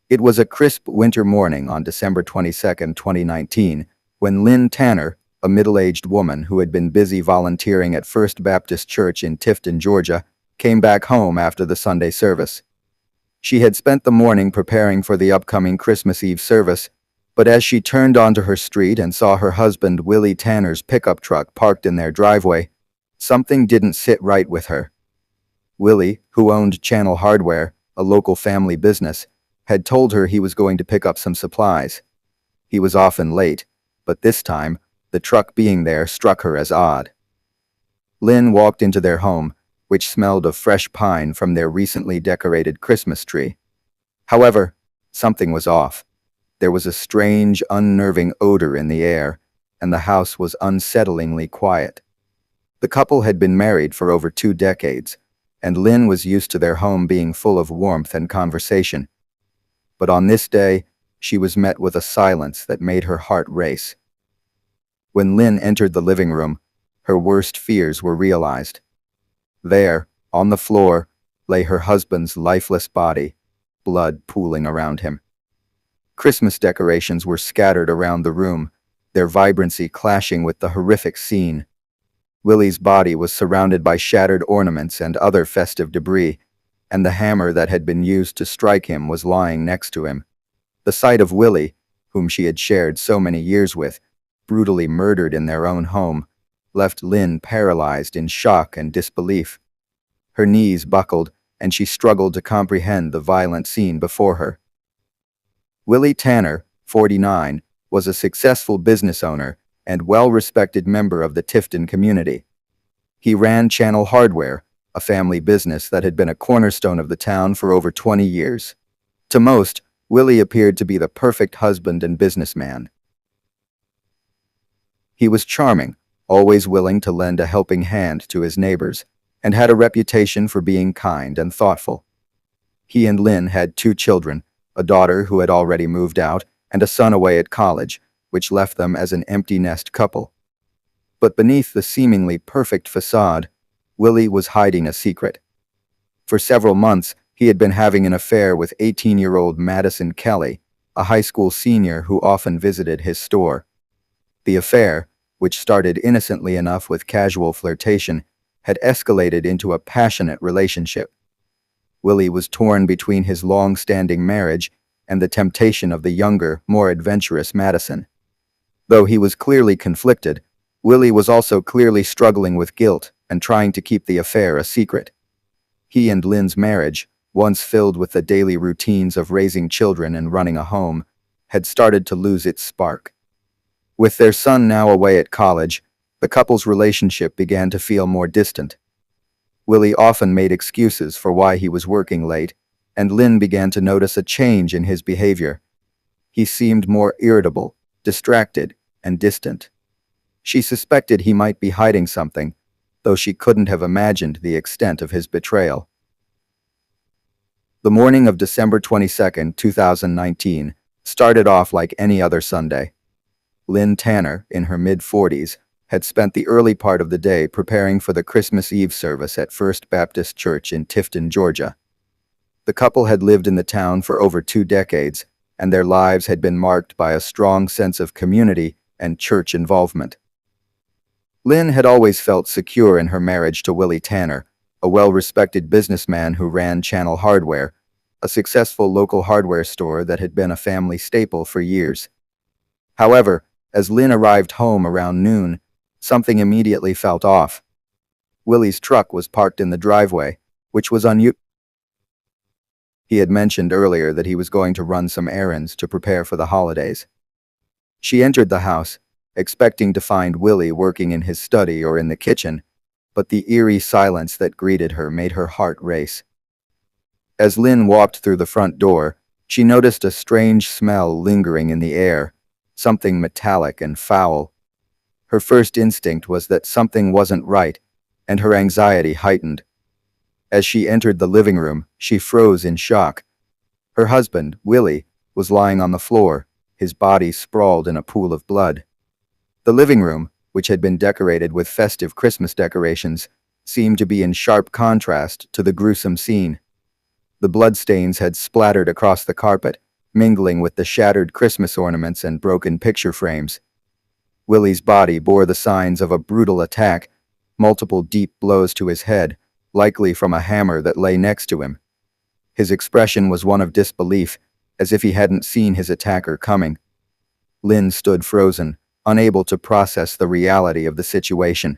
It was a crisp winter morning on December 22nd, 2019, when Lynn Tanner, a middle-aged woman who had been busy volunteering at First Baptist Church in Tifton, Georgia, came back home after the Sunday service. She had spent the morning preparing for the upcoming Christmas Eve service, but as she turned onto her street and saw her husband Willie Tanner's pickup truck parked in their driveway, something didn't sit right with her. Willie, who owned Channel Hardware, a local family business, had told her he was going to pick up some supplies. He was often late, but this time, the truck being there struck her as odd. Lynn walked into their home, which smelled of fresh pine from their recently decorated Christmas tree. However, something was off. There was a strange, unnerving odor in the air, and the house was unsettlingly quiet. The couple had been married for over 2 decades, and Lynn was used to their home being full of warmth and conversation. But on this day, she was met with a silence that made her heart race. When Lynn entered the living room, her worst fears were realized. There, on the floor, lay her husband's lifeless body, blood pooling around him. Christmas decorations were scattered around the room, their vibrancy clashing with the horrific scene. Willie's body was surrounded by shattered ornaments and other festive debris, and the hammer that had been used to strike him was lying next to him. The sight of Willie, whom she had shared so many years with, brutally murdered in their own home, left Lynn paralyzed in shock and disbelief. Her knees buckled, and she struggled to comprehend the violent scene before her. Willie Tanner, 49, was a successful business owner and well-respected member of the Tifton community. He ran Channel Hardware, a family business that had been a cornerstone of the town for over 20 years. To most, Willie appeared to be the perfect husband and businessman. He was charming, always willing to lend a helping hand to his neighbors, and had a reputation for being kind and thoughtful. He and Lynn had 2 children, a daughter who had already moved out, and a son away at college, which left them as an empty nest couple. But beneath the seemingly perfect facade, Willie was hiding a secret. For several months, he had been having an affair with 18-year-old Madison Kelly, a high school senior who often visited his store. The affair, which started innocently enough with casual flirtation, had escalated into a passionate relationship. Willie was torn between his long-standing marriage and the temptation of the younger, more adventurous Madison. Though he was clearly conflicted, Willie was also clearly struggling with guilt and trying to keep the affair a secret. He and Lynn's marriage, once filled with the daily routines of raising children and running a home, had started to lose its spark. With their son now away at college, the couple's relationship began to feel more distant. Willie often made excuses for why he was working late, and Lynn began to notice a change in his behavior. He seemed more irritable, distracted, and distant. She suspected he might be hiding something, though she couldn't have imagined the extent of his betrayal. The morning of December 22nd, 2019, started off like any other Sunday. Lynn Tanner, in her mid-40s, had spent the early part of the day preparing for the Christmas Eve service at First Baptist Church in Tifton, Georgia. The couple had lived in the town for over 2 decades, and their lives had been marked by a strong sense of community and church involvement. Lynn had always felt secure in her marriage to Willie Tanner, a well-respected businessman who ran Channel Hardware, a successful local hardware store that had been a family staple for years. However, as Lynn arrived home around noon, something immediately felt off. Willie's truck was parked in the driveway, which was unusual. He had mentioned earlier that he was going to run some errands to prepare for the holidays. She entered the house, expecting to find Willie working in his study or in the kitchen, but the eerie silence that greeted her made her heart race. As Lynn walked through the front door, she noticed a strange smell lingering in the air, something metallic and foul. Her first instinct was that something wasn't right, and her anxiety heightened. As she entered the living room, she froze in shock. Her husband, Willie, was lying on the floor, his body sprawled in a pool of blood. The living room, which had been decorated with festive Christmas decorations, seemed to be in sharp contrast to the gruesome scene. The bloodstains had splattered across the carpet, mingling with the shattered Christmas ornaments and broken picture frames. Willie's body bore the signs of a brutal attack, multiple deep blows to his head, likely from a hammer that lay next to him. His expression was one of disbelief, as if he hadn't seen his attacker coming. Lynn stood frozen, unable to process the reality of the situation.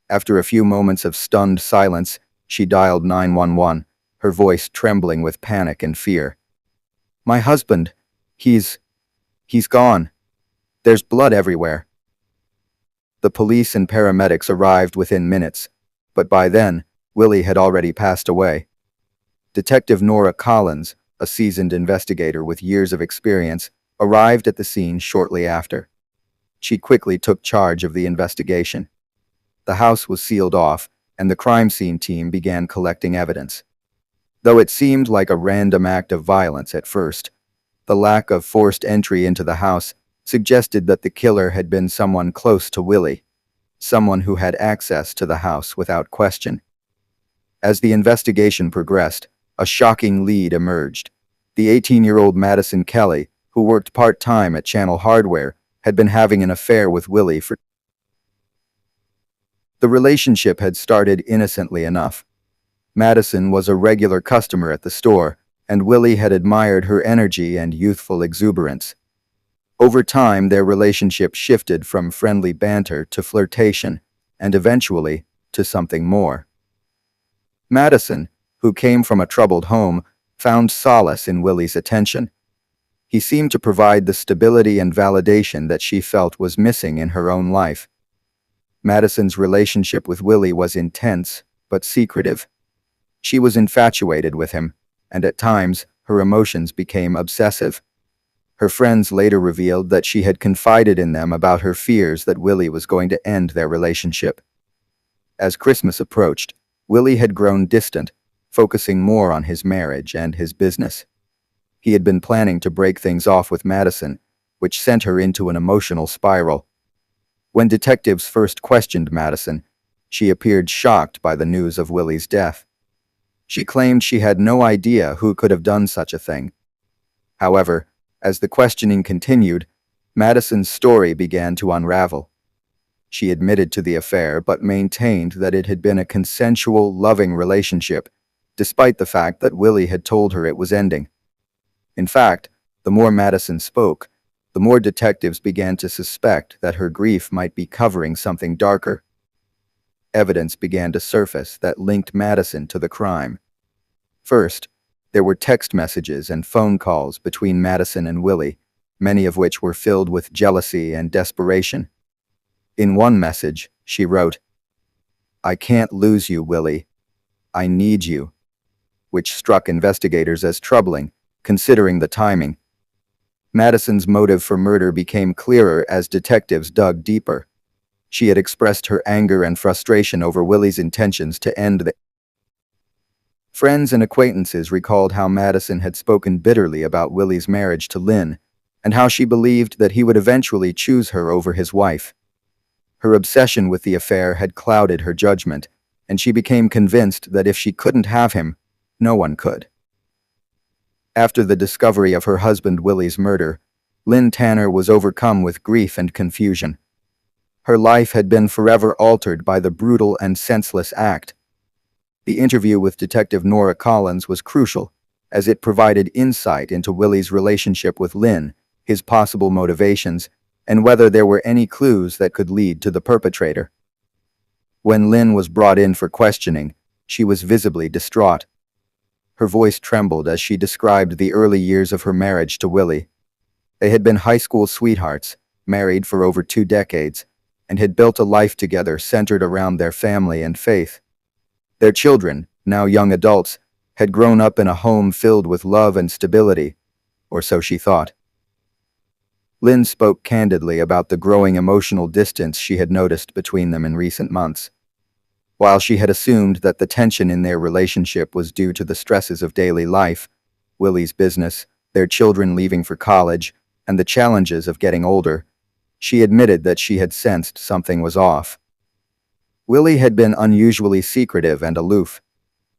After a few moments of stunned silence, she dialed 911, her voice trembling with panic and fear. "My husband, he's gone. There's blood everywhere." The police and paramedics arrived within minutes, but by then, Willie had already passed away. Detective Nora Collins, a seasoned investigator with years of experience, arrived at the scene shortly after. She quickly took charge of the investigation. The house was sealed off, and the crime scene team began collecting evidence. Though it seemed like a random act of violence at first, the lack of forced entry into the house suggested that the killer had been someone close to Willie, someone who had access to the house without question. As the investigation progressed, a shocking lead emerged. The 18-year-old Madison Kelly, who worked part-time at Channel Hardware, had been having an affair with Willie for... The relationship had started innocently enough. Madison was a regular customer at the store, and Willie had admired her energy and youthful exuberance. Over time, their relationship shifted from friendly banter to flirtation, and eventually, to something more. Madison, who came from a troubled home, found solace in Willie's attention. He seemed to provide the stability and validation that she felt was missing in her own life. Madison's relationship with Willie was intense, but secretive. She was infatuated with him, and at times, her emotions became obsessive. Her friends later revealed that she had confided in them about her fears that Willie was going to end their relationship. As Christmas approached, Willie had grown distant, focusing more on his marriage and his business. He had been planning to break things off with Madison, which sent her into an emotional spiral. When detectives first questioned Madison, she appeared shocked by the news of Willie's death. She claimed she had no idea who could have done such a thing. However, as the questioning continued, Madison's story began to unravel. She admitted to the affair but maintained that it had been a consensual, loving relationship, despite the fact that Willie had told her it was ending. In fact, the more Madison spoke, the more detectives began to suspect that her grief might be covering something darker. Evidence began to surface that linked Madison to the crime. First, there were text messages and phone calls between Madison and Willie, many of which were filled with jealousy and desperation. In one message, she wrote, "I can't lose you, Willie. I need you," which struck investigators as troubling, considering the timing. Madison's motive for murder became clearer as detectives dug deeper. She had expressed her anger and frustration over Willie's intentions to end the... Friends and acquaintances recalled how Madison had spoken bitterly about Willie's marriage to Lynn, and how she believed that he would eventually choose her over his wife. Her obsession with the affair had clouded her judgment, and she became convinced that if she couldn't have him, no one could. After the discovery of her husband Willie's murder, Lynn Tanner was overcome with grief and confusion. Her life had been forever altered by the brutal and senseless act. The interview with Detective Nora Collins was crucial, as it provided insight into Willie's relationship with Lynn, his possible motivations, and whether there were any clues that could lead to the perpetrator. When Lynn was brought in for questioning, she was visibly distraught. Her voice trembled as she described the early years of her marriage to Willie. They had been high school sweethearts, married for over 2 decades, and had built a life together centered around their family and faith. Their children, now young adults, had grown up in a home filled with love and stability, or so she thought. Lynn spoke candidly about the growing emotional distance she had noticed between them in recent months. While she had assumed that the tension in their relationship was due to the stresses of daily life, Willie's business, their children leaving for college, and the challenges of getting older, she admitted that she had sensed something was off. Willie had been unusually secretive and aloof.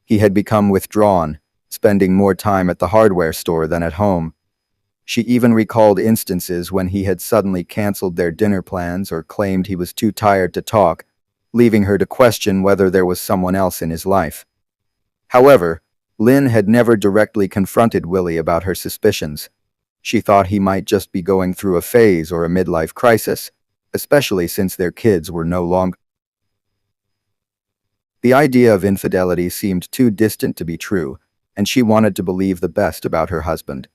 He had become withdrawn, spending more time at the hardware store than at home, She even recalled instances when he had suddenly canceled their dinner plans or claimed he was too tired to talk, leaving her to question whether there was someone else in his life. However, Lynn had never directly confronted Willie about her suspicions. She thought he might just be going through a phase or a midlife crisis, especially since their kids were no longer. The idea of infidelity seemed too distant to be true, and she wanted to believe the best about her husband.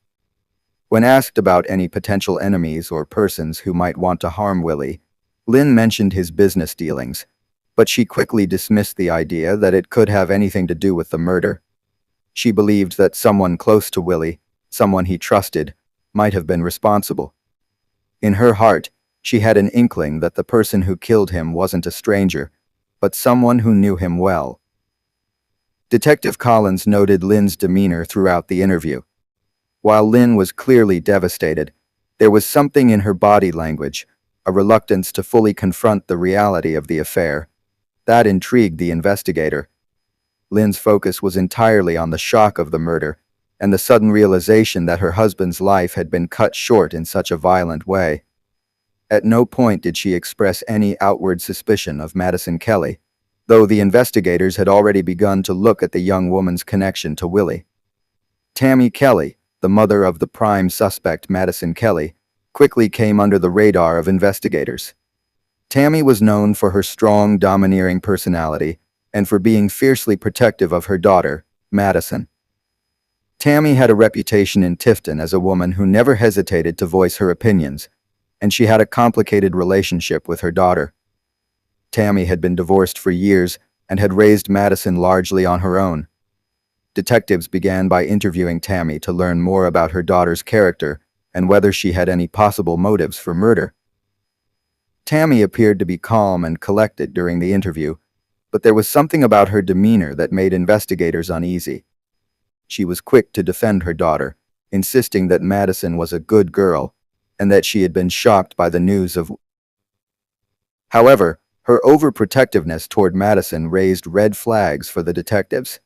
When asked about any potential enemies or persons who might want to harm Willie, Lynn mentioned his business dealings, but she quickly dismissed the idea that it could have anything to do with the murder. She believed that someone close to Willie, someone he trusted, might have been responsible. In her heart, she had an inkling that the person who killed him wasn't a stranger, but someone who knew him well. Detective Collins noted Lynn's demeanor throughout the interview. While Lynn was clearly devastated, there was something in her body language, a reluctance to fully confront the reality of the affair, that intrigued the investigator. Lynn's focus was entirely on the shock of the murder and the sudden realization that her husband's life had been cut short in such a violent way. At no point did she express any outward suspicion of Madison Kelly, though the investigators had already begun to look at the young woman's connection to Willie. Tammy Kelly, the mother of the prime suspect Madison Kelly, quickly came under the radar of investigators. Tammy was known for her strong, domineering personality and for being fiercely protective of her daughter, Madison. Tammy had a reputation in Tifton as a woman who never hesitated to voice her opinions, and she had a complicated relationship with her daughter. Tammy had been divorced for years and had raised Madison largely on her own. Detectives began by interviewing Tammy to learn more about her daughter's character and whether she had any possible motives for murder. Tammy appeared to be calm and collected during the interview, but there was something about her demeanor that made investigators uneasy. She was quick to defend her daughter, insisting that Madison was a good girl and that she had been shocked by the news of. However, her overprotectiveness toward Madison raised red flags for the detectives.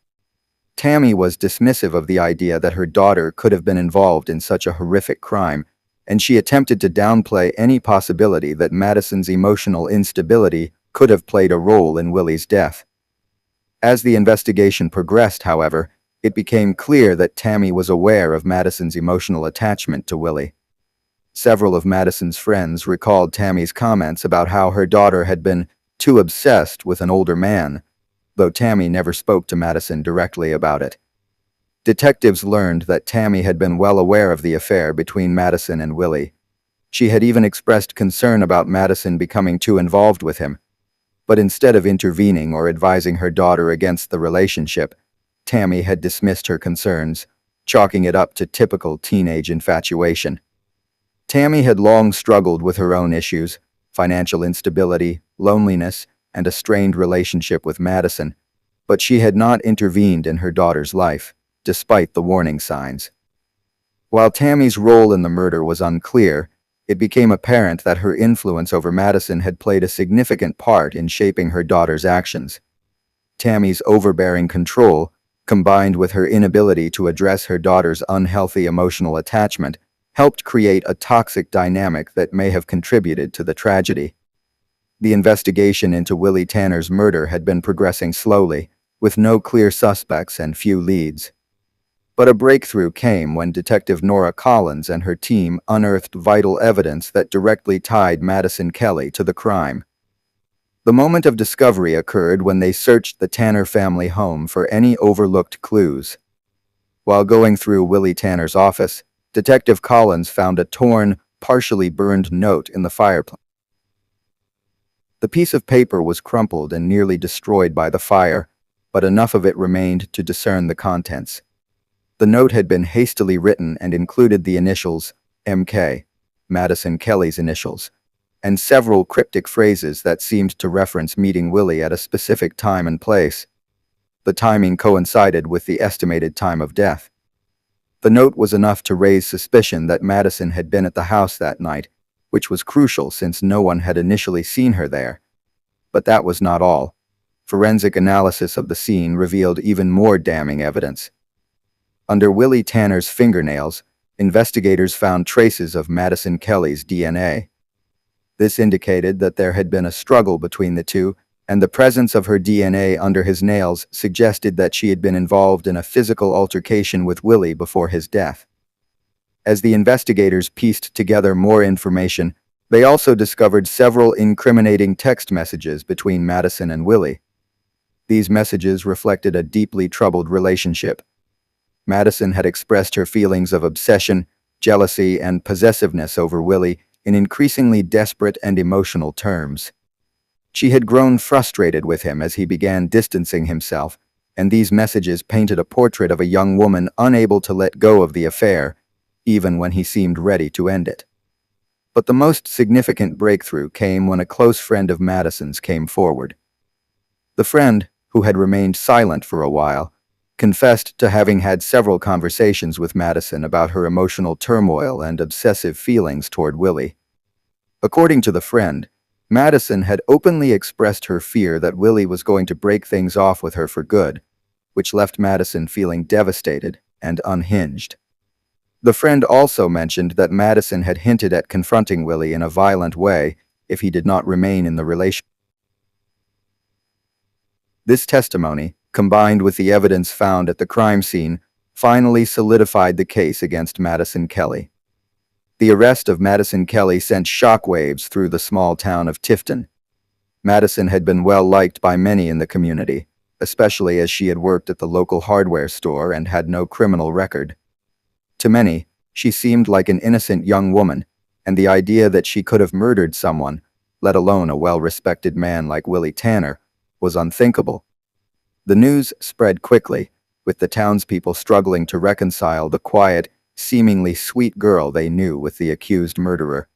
Tammy was dismissive of the idea that her daughter could have been involved in such a horrific crime, and she attempted to downplay any possibility that Madison's emotional instability could have played a role in Willie's death. As the investigation progressed, however, it became clear that Tammy was aware of Madison's emotional attachment to Willie. Several of Madison's friends recalled Tammy's comments about how her daughter had been too obsessed with an older man, though Tammy never spoke to Madison directly about it. Detectives learned that Tammy had been well aware of the affair between Madison and Willie. She had even expressed concern about Madison becoming too involved with him. But instead of intervening or advising her daughter against the relationship, Tammy had dismissed her concerns, chalking it up to typical teenage infatuation. Tammy had long struggled with her own issues, financial instability, loneliness, and a strained relationship with Madison, but she had not intervened in her daughter's life, despite the warning signs. While Tammy's role in the murder was unclear, it became apparent that her influence over Madison had played a significant part in shaping her daughter's actions. Tammy's overbearing control, combined with her inability to address her daughter's unhealthy emotional attachment, helped create a toxic dynamic that may have contributed to the tragedy. The investigation into Willie Tanner's murder had been progressing slowly, with no clear suspects and few leads. But a breakthrough came when Detective Nora Collins and her team unearthed vital evidence that directly tied Madison Kelly to the crime. The moment of discovery occurred when they searched the Tanner family home for any overlooked clues. While going through Willie Tanner's office, Detective Collins found a torn, partially burned note in the fireplace. The piece of paper was crumpled and nearly destroyed by the fire, but enough of it remained to discern the contents. The note had been hastily written and included the initials M.K., Madison Kelly's initials, and several cryptic phrases that seemed to reference meeting Willie at a specific time and place. The timing coincided with the estimated time of death. The note was enough to raise suspicion that Madison had been at the house that night, which was crucial since no one had initially seen her there. But that was not all. Forensic analysis of the scene revealed even more damning evidence. Under Willie Tanner's fingernails, investigators found traces of Madison Kelly's DNA. This indicated that there had been a struggle between the two, and the presence of her DNA under his nails suggested that she had been involved in a physical altercation with Willie before his death. As the investigators pieced together more information, they also discovered several incriminating text messages between Madison and Willie. These messages reflected a deeply troubled relationship. Madison had expressed her feelings of obsession, jealousy, and possessiveness over Willie in increasingly desperate and emotional terms. She had grown frustrated with him as he began distancing himself, and these messages painted a portrait of a young woman unable to let go of the affair, even when he seemed ready to end it. But the most significant breakthrough came when a close friend of Madison's came forward. The friend, who had remained silent for a while, confessed to having had several conversations with Madison about her emotional turmoil and obsessive feelings toward Willie. According to the friend, Madison had openly expressed her fear that Willie was going to break things off with her for good, which left Madison feeling devastated and unhinged. The friend also mentioned that Madison had hinted at confronting Willie in a violent way if he did not remain in the relationship. This testimony, combined with the evidence found at the crime scene, finally solidified the case against Madison Kelly. The arrest of Madison Kelly sent shockwaves through the small town of Tifton. Madison had been well liked by many in the community, especially as she had worked at the local hardware store and had no criminal record. To many, she seemed like an innocent young woman, and the idea that she could have murdered someone, let alone a well-respected man like Willie Tanner, was unthinkable. The news spread quickly, with the townspeople struggling to reconcile the quiet, seemingly sweet girl they knew with the accused murderer.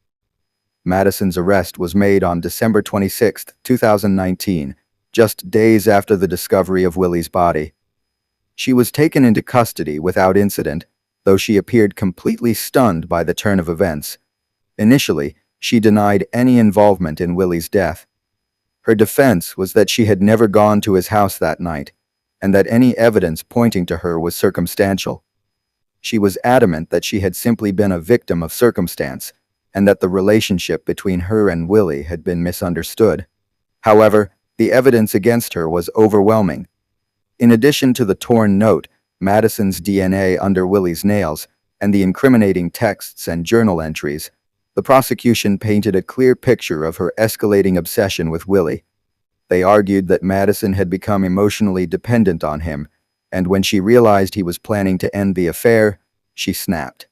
Madison's arrest was made on December 26, 2019, just days after the discovery of Willie's body. She was taken into custody without incident, though she appeared completely stunned by the turn of events. Initially, she denied any involvement in Willie's death. Her defense was that she had never gone to his house that night, and that any evidence pointing to her was circumstantial. She was adamant that she had simply been a victim of circumstance, and that the relationship between her and Willie had been misunderstood. However, the evidence against her was overwhelming. In addition to the torn note, Madison's DNA under Willie's nails, and the incriminating texts and journal entries, the prosecution painted a clear picture of her escalating obsession with Willie. They argued that Madison had become emotionally dependent on him, and when she realized he was planning to end the affair, she snapped.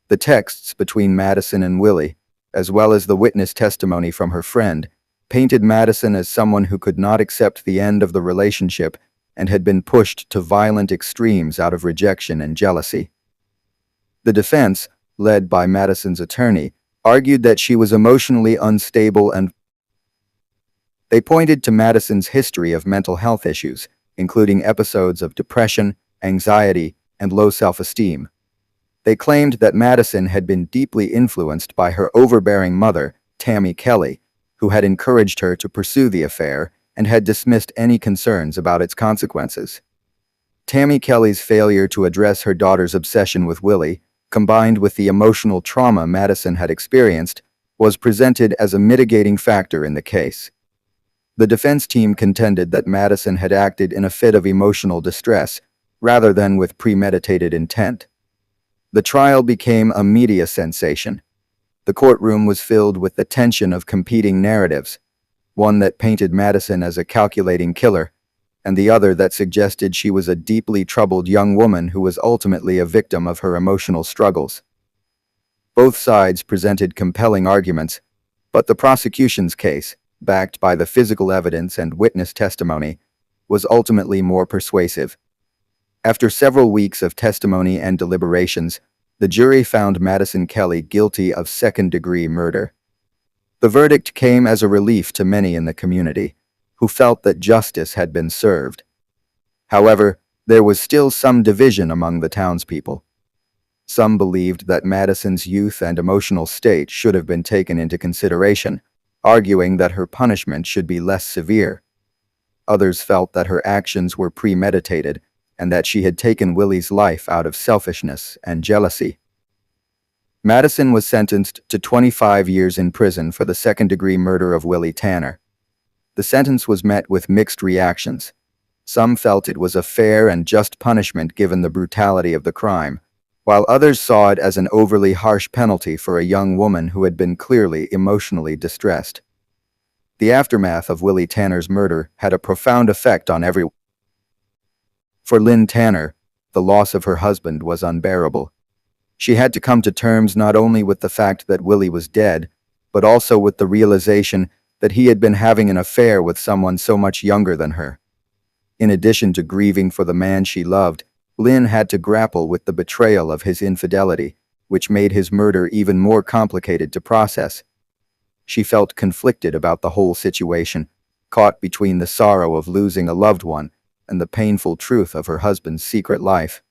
The texts between Madison and Willie, as well as the witness testimony from her friend, painted Madison as someone who could not accept the end of the relationship and had been pushed to violent extremes out of rejection and jealousy. The defense, led by Madison's attorney, argued that she was emotionally unstable and they pointed to Madison's history of mental health issues, including episodes of depression, anxiety, and low self-esteem. They claimed that Madison had been deeply influenced by her overbearing mother, Tammy Kelly, who had encouraged her to pursue the affair and had dismissed any concerns about its consequences. Tammy Kelly's failure to address her daughter's obsession with Willie, combined with the emotional trauma Madison had experienced, was presented as a mitigating factor in the case. The defense team contended that Madison had acted in a fit of emotional distress, rather than with premeditated intent. The trial became a media sensation. The courtroom was filled with the tension of competing narratives, one that painted Madison as a calculating killer, and the other that suggested she was a deeply troubled young woman who was ultimately a victim of her emotional struggles. Both sides presented compelling arguments, but the prosecution's case, backed by the physical evidence and witness testimony, was ultimately more persuasive. After several weeks of testimony and deliberations, the jury found Madison Kelly guilty of second-degree murder. The verdict came as a relief to many in the community, who felt that justice had been served. However, there was still some division among the townspeople. Some believed that Madison's youth and emotional state should have been taken into consideration, arguing that her punishment should be less severe. Others felt that her actions were premeditated and that she had taken Willie's life out of selfishness and jealousy. Madison was sentenced to 25 years in prison for the second-degree murder of Willie Tanner. The sentence was met with mixed reactions. Some felt it was a fair and just punishment given the brutality of the crime, while others saw it as an overly harsh penalty for a young woman who had been clearly emotionally distressed. The aftermath of Willie Tanner's murder had a profound effect on everyone. For Lynn Tanner, the loss of her husband was unbearable. She had to come to terms not only with the fact that Willie was dead, but also with the realization that he had been having an affair with someone so much younger than her. In addition to grieving for the man she loved, Lynn had to grapple with the betrayal of his infidelity, which made his murder even more complicated to process. She felt conflicted about the whole situation, caught between the sorrow of losing a loved one and the painful truth of her husband's secret life.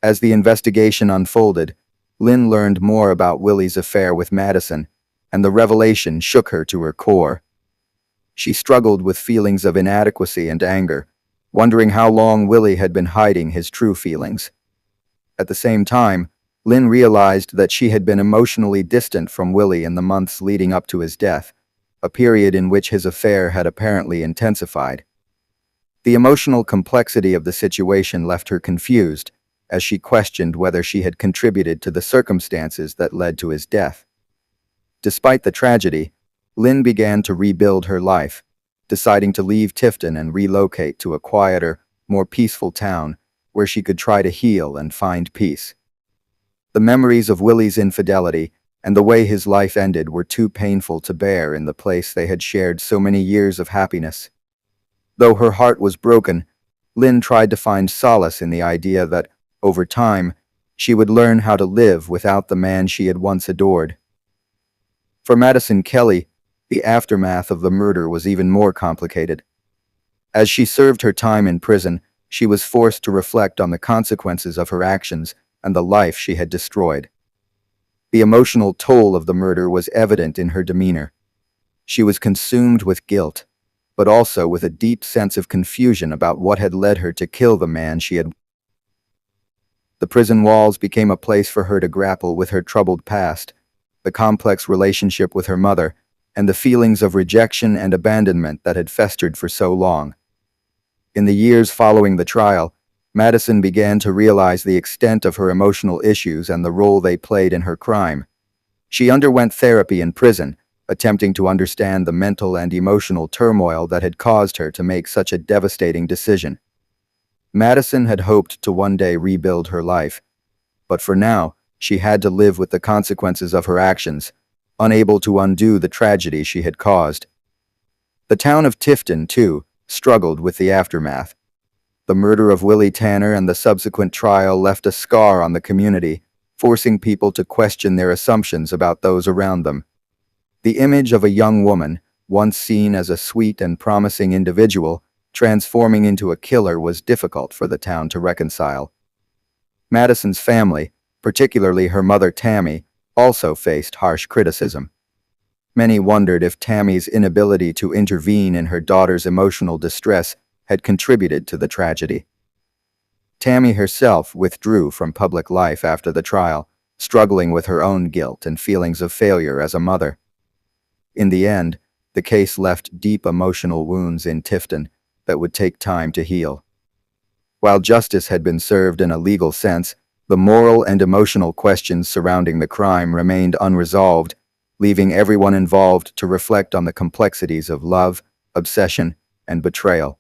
As the investigation unfolded, Lynn learned more about Willie's affair with Madison, and the revelation shook her to her core. She struggled with feelings of inadequacy and anger, wondering how long Willie had been hiding his true feelings. At the same time, Lynn realized that she had been emotionally distant from Willie in the months leading up to his death, a period in which his affair had apparently intensified. The emotional complexity of the situation left her confused, as she questioned whether she had contributed to the circumstances that led to his death. Despite the tragedy, Lynn began to rebuild her life, deciding to leave Tifton and relocate to a quieter, more peaceful town where she could try to heal and find peace. The memories of Willie's infidelity and the way his life ended were too painful to bear in the place they had shared so many years of happiness. Though her heart was broken, Lynn tried to find solace in the idea that, over time, she would learn how to live without the man she had once adored. For Madison Kelly, the aftermath of the murder was even more complicated. As she served her time in prison, she was forced to reflect on the consequences of her actions and the life she had destroyed. The emotional toll of the murder was evident in her demeanor. She was consumed with guilt, but also with a deep sense of confusion about what had led her to kill the man she had. The prison walls became a place for her to grapple with her troubled past, the complex relationship with her mother, and the feelings of rejection and abandonment that had festered for so long. In the years following the trial, Madison began to realize the extent of her emotional issues and the role they played in her crime. She underwent therapy in prison, attempting to understand the mental and emotional turmoil that had caused her to make such a devastating decision. Madison had hoped to one day rebuild her life, but for now, she had to live with the consequences of her actions, unable to undo the tragedy she had caused. The town of Tifton, too, struggled with the aftermath. The murder of Willie Tanner and the subsequent trial left a scar on the community, forcing people to question their assumptions about those around them. The image of a young woman, once seen as a sweet and promising individual, transforming into a killer was difficult for the town to reconcile. Madison's family, particularly her mother Tammy, also faced harsh criticism. Many wondered if Tammy's inability to intervene in her daughter's emotional distress had contributed to the tragedy. Tammy herself withdrew from public life after the trial, struggling with her own guilt and feelings of failure as a mother. In the end, the case left deep emotional wounds in Tifton that would take time to heal. While justice had been served in a legal sense, the moral and emotional questions surrounding the crime remained unresolved, leaving everyone involved to reflect on the complexities of love, obsession, and betrayal.